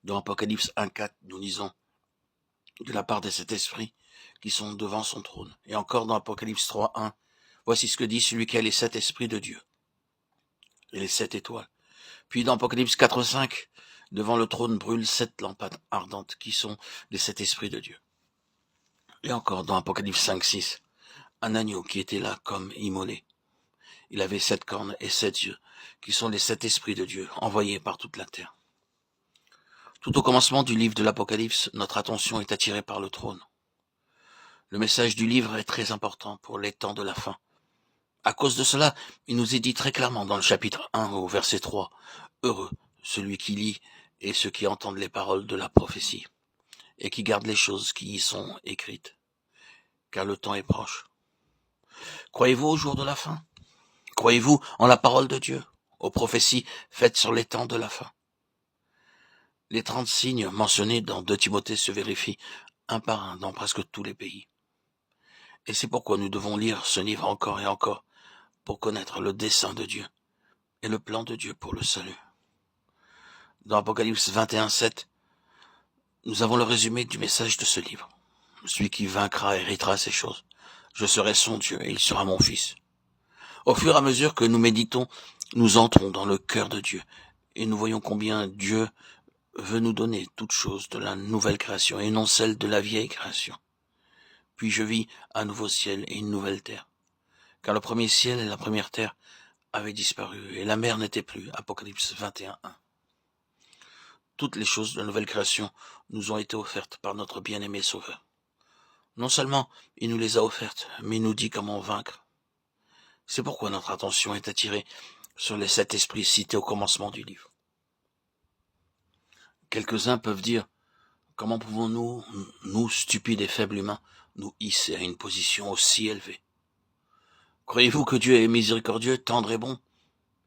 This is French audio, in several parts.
Dans Apocalypse 1.4, nous lisons de la part des sept esprits qui sont devant son trône. Et encore dans Apocalypse 3.1, voici ce que dit celui qui a les sept esprits de Dieu et les sept étoiles. Puis dans Apocalypse 4.5, devant le trône brûlent sept lampades ardentes qui sont les sept esprits de Dieu. Et encore dans Apocalypse 5.6, un agneau qui était là comme immolé. Il avait sept cornes et sept yeux, qui sont les sept esprits de Dieu envoyés par toute la terre. Tout au commencement du livre de l'Apocalypse, notre attention est attirée par le trône. Le message du livre est très important pour les temps de la fin. À cause de cela, il nous est dit très clairement dans le chapitre 1 au verset 3, « Heureux celui qui lit et ceux qui entendent les paroles de la prophétie, et qui gardent les choses qui y sont écrites, car le temps est proche. » Croyez-vous au jour de la fin? Croyez-vous en la parole de Dieu, aux prophéties faites sur les temps de la fin? Les 30 signes mentionnés dans 2 Timothée se vérifient un par un dans presque tous les pays. Et c'est pourquoi nous devons lire ce livre encore et encore pour connaître le dessein de Dieu et le plan de Dieu pour le salut. Dans Apocalypse 21.7, nous avons le résumé du message de ce livre. Celui qui vaincra héritera ces choses. Je serai son Dieu et il sera mon fils. Au fur et à mesure que nous méditons, nous entrons dans le cœur de Dieu et nous voyons combien Dieu veut nous donner toutes choses de la nouvelle création et non celle de la vieille création. Puis je vis un nouveau ciel et une nouvelle terre, car le premier ciel et la première terre avaient disparu et la mer n'était plus. Apocalypse 21.1. Toutes les choses de la nouvelle création nous ont été offertes par notre bien-aimé Sauveur. Non seulement il nous les a offertes, mais il nous dit comment vaincre. C'est pourquoi notre attention est attirée sur les 7 esprits cités au commencement du livre. Quelques-uns peuvent dire, comment pouvons-nous, nous stupides et faibles humains, nous hisser à une position aussi élevée? Croyez-vous que Dieu est miséricordieux, tendre et bon,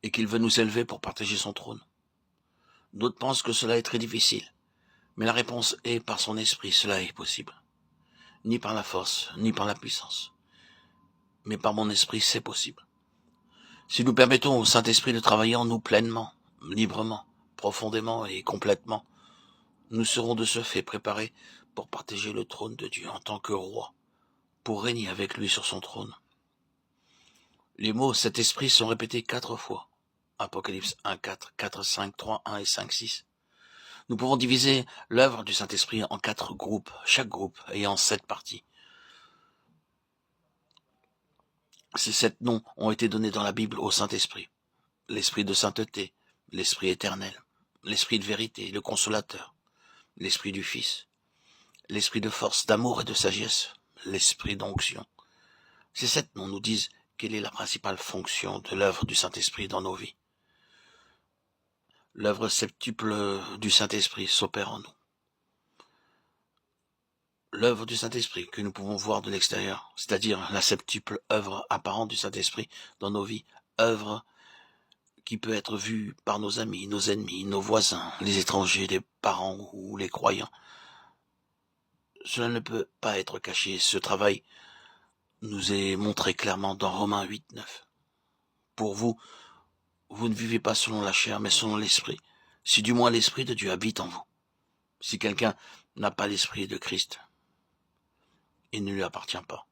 et qu'il veut nous élever pour partager son trône? D'autres pensent que cela est très difficile, mais la réponse est par son esprit, cela est possible. Ni par la force, ni par la puissance, mais par mon esprit, c'est possible. Si nous permettons au Saint-Esprit de travailler en nous pleinement, librement, profondément et complètement, nous serons de ce fait préparés pour partager le trône de Dieu en tant que roi, pour régner avec lui sur son trône. Les mots « cet esprit » sont répétés 4 fois. Apocalypse 1.4, 4.5, 3.1 et 5.6. Nous pouvons diviser l'œuvre du Saint-Esprit en 4 groupes, chaque groupe ayant 7 parties. Ces 7 noms ont été donnés dans la Bible au Saint-Esprit. L'Esprit de sainteté, l'Esprit éternel, l'Esprit de vérité, le Consolateur, l'Esprit du Fils, l'Esprit de force, d'amour et de sagesse, l'Esprit d'onction. Ces 7 noms nous disent quelle est la principale fonction de l'œuvre du Saint-Esprit dans nos vies. L'œuvre septuple du Saint-Esprit s'opère en nous. L'œuvre du Saint-Esprit que nous pouvons voir de l'extérieur, c'est-à-dire la septuple œuvre apparente du Saint-Esprit dans nos vies, œuvre qui peut être vue par nos amis, nos ennemis, nos voisins, les étrangers, les parents ou les croyants. Cela ne peut pas être caché. Ce travail nous est montré clairement dans Romains 8.9. Pour vous, vous ne vivez pas selon la chair, mais selon l'Esprit, si du moins l'Esprit de Dieu habite en vous. Si quelqu'un n'a pas l'Esprit de Christ, il ne lui appartient pas.